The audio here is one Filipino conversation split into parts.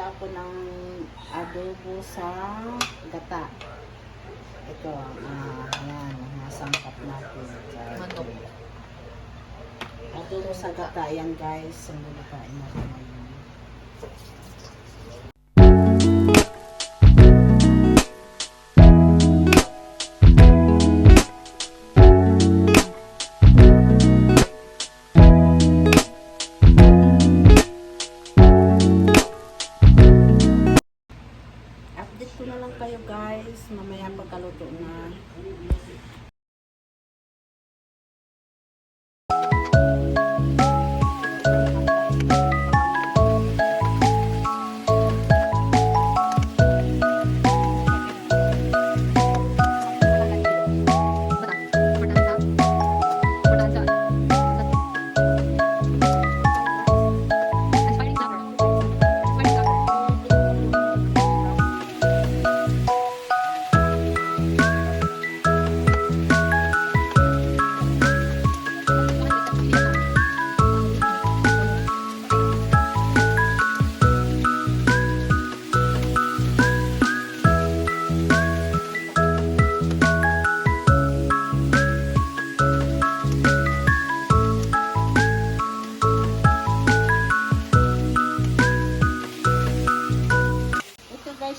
Magluto ako ng adobo sa gata. Ito, yan, nasangkap natin. Manok. Adobo sa gata, yan guys. Ang lulutuin natin ngayon. Update ko na lang kayo guys, mamaya pagkaluto na.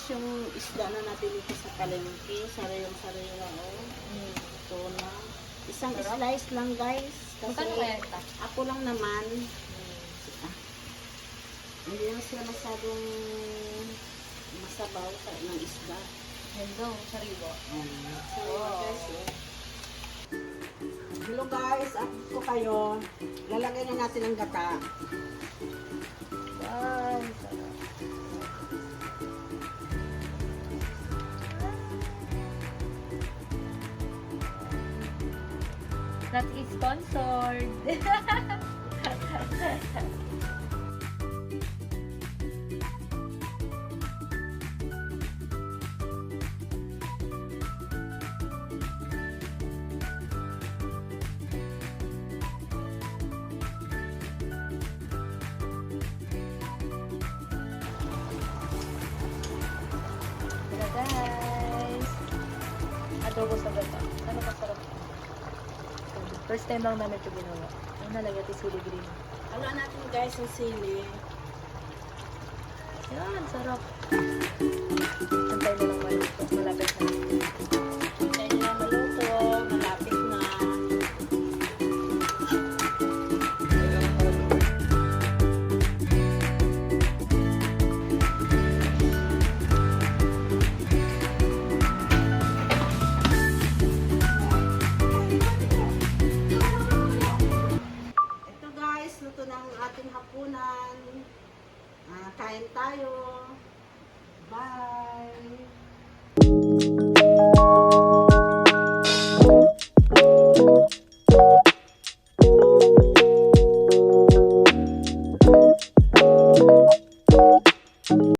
Yung isda na natin dito sa palengke, sariling-sarili na ito na. Isang slice lang guys. Magkano kaya ito? Ako lang naman. Hindi na sila masyadong masabaw ng isda. Hello, sariwa. Sariwa guys. Hello guys, update ko kayo. Lalagay na natin ang gata. Wow, sarap. That is sponsored. Hello guys. Adobo sa gata. Ano pa sarap? First time lang namin ito ginawa. Ay, nalagay ito sili green. Ano natin guys ang sili. Yan, sarap. Antay na lang maluto. Malapit na. Antay na maluto. Malapit na. Ito guys, luto na ang ating hapunan. Kain tayo. Bye!